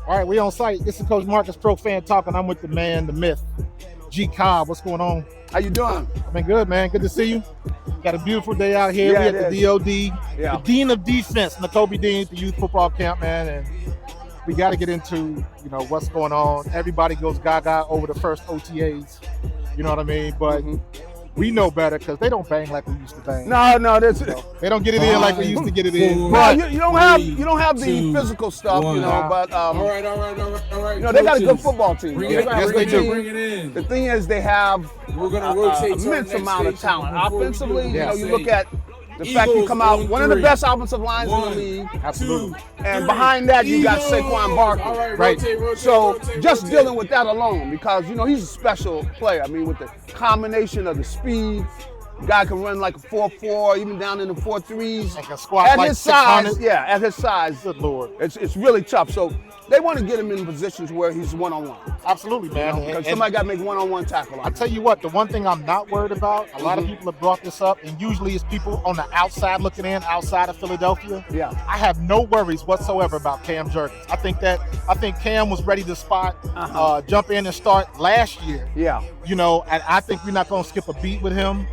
All right, we on site. This is Coach Markus, Pro Fan Talking. I'm with the man, the myth, G Cobb. What's going on? How you doing? I've been good, man. Good to see you. Got a beautiful day out here. Yeah, we at the DOD. Yeah. The Dean of Defense, Nakobe Dean, at the youth football camp, man. And we got to get into, what's going on. Everybody goes gaga over the first OTAs. You know what I mean? But we know better because they don't bang like we used to bang. No, that's they don't get it in like we used to get it in. Well, you don't have the physical stuff, but all right. they got a good football team. Yes, they do. Bring it in. The thing is, they have We're gonna rotate immense amount of talent. Offensively, Yeah. you look at the fact you come out one of the best offensive lines in the league. Absolutely. And behind that, you got Saquon Barkley. All right, Right. rotate, So just dealing with that alone, because he's a special player. I mean, with the combination of the speed, guy can run like a 4.4, even down in the 4.3s. Like a squat at like his size, 600. at his size, Good Lord. it's really tough. So they want to get him in positions where he's one-on-one. Absolutely, man. Because And- somebody got to make one-on-one tackle on I him. tell you what, the one thing I'm not worried about, a lot of people have brought this up, and usually it's people on the outside looking in, outside of Philadelphia. Yeah. I have no worries whatsoever about Cam Jurgens. I think Cam was ready to jump in and start last year. Yeah. And I think we're not going to skip a beat with him.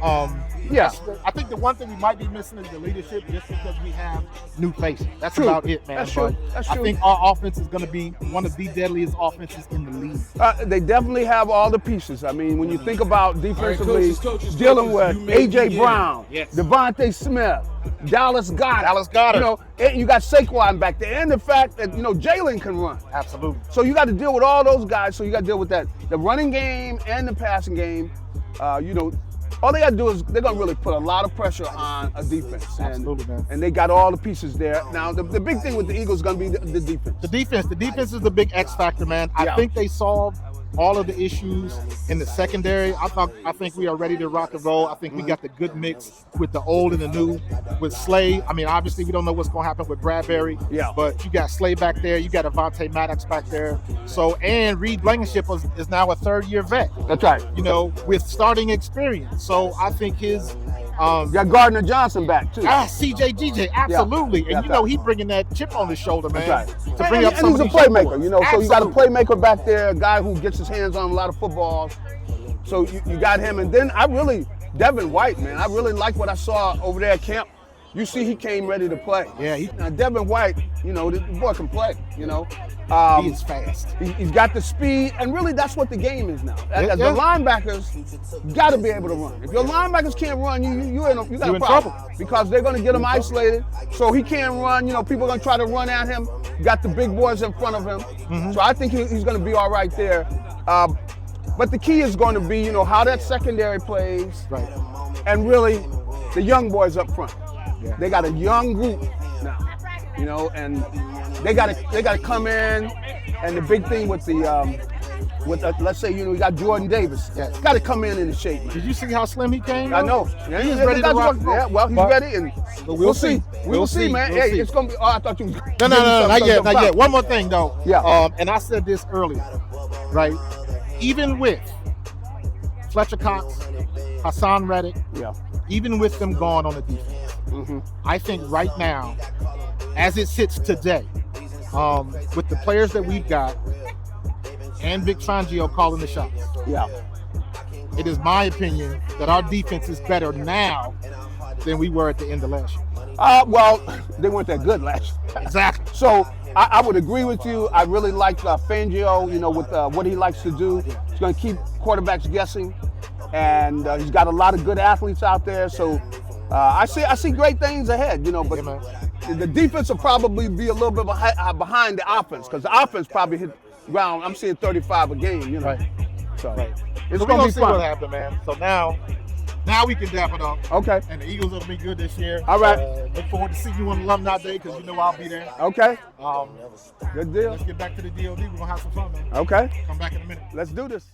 Yeah. I think the one thing we might be missing is the leadership, just because we have new faces. That's True. about it, man. That's true. That's I true. think our offense is going to be one of the deadliest offenses in the league. They definitely have all the pieces. I mean, when you think about defensively, coaches, dealing with you may A.J. begin. Brown, Yes. Devontae Smith, Dallas Goedert. And you got Saquon back there, and the fact that Jalen can run. Absolutely. So you got to deal with all those guys. So you got to deal with that, the running game and the passing game. All they got to do is they're going to really put a lot of pressure on a defense. Absolutely, man. And they got all the pieces there. Now, the big thing with the Eagles is going to be the defense. The defense is the big X factor, man. Yeah. I think they solved all of the issues in the secondary. I think we are ready to rock and roll. I think we got the good mix with the old and the new. With Slay, I mean, obviously we don't know what's going to happen with Bradbury. Yeah. But you got Slay back there. You got Avonte Maddox back there. So, and Reed Blankenship is now a third-year vet. That's right. With starting experience. So I think his. You got Gardner-Johnson back, too. CJ, absolutely. Yeah. And he bringing that chip on his shoulder, man. That's right. To bring up and some he's of a these young playmaker, boys. so you got a Absolutely. playmaker back there, a guy who gets his hands on a lot of footballs. So you got him. And then Devin White, man, I really like what I saw over there at camp. You see he came ready to play. Yeah, Now, Devin White, the boy can play, He is fast. He's got the speed, and really that's what the game is now. Yeah. The linebackers got to be able to run. If your linebackers can't run, you got a in problem. trouble. Because they're going to get him isolated. So he can't run. People are going to try to run at him. Got the big boys in front of him. So I think he's going to be all right there. But the key is going to be, how that secondary plays, Right. and really the young boys up front. Yeah. They got a young group now, and they got to come in. And the big thing with let's say we got Jordan Davis, Yeah. got to come in the shape, man. Did you see how slim he came? I know. He is ready to rock. Yeah, well, he's ready, and we'll see. We'll see, man. We'll Hey, see. it's gonna be. Oh, I thought you was. No, not yet. One more thing, though. Yeah. And I said this earlier, right? Even with Fletcher Cox, Hassan Reddick, Yeah. even with them gone on the defense, I think right now, as it sits today, with the players that we've got, and Vic Fangio calling the shots, Yeah. it is my opinion that our defense is better now than we were at the end of last year. Well, they weren't that good last year. Exactly. So I would agree with you. I really like Fangio, with what he likes to do. He's going to keep quarterbacks guessing, and he's got a lot of good athletes out there. So I see great things ahead, but Yeah, man. the defense will probably be a little bit behind the offense, because the offense probably hit ground. I'm seeing 35 a game, Right. So Right. it's So we're going to gonna be see what fun. happens, man. So now we can dap it up. Okay. And the Eagles will be good this year. All right. Look forward to seeing you on Alumni Day, because I'll be there. Okay. Um, Good deal. let's get back to the DOD. We're gonna have some fun, man. Okay. Come back in a minute. Let's do this.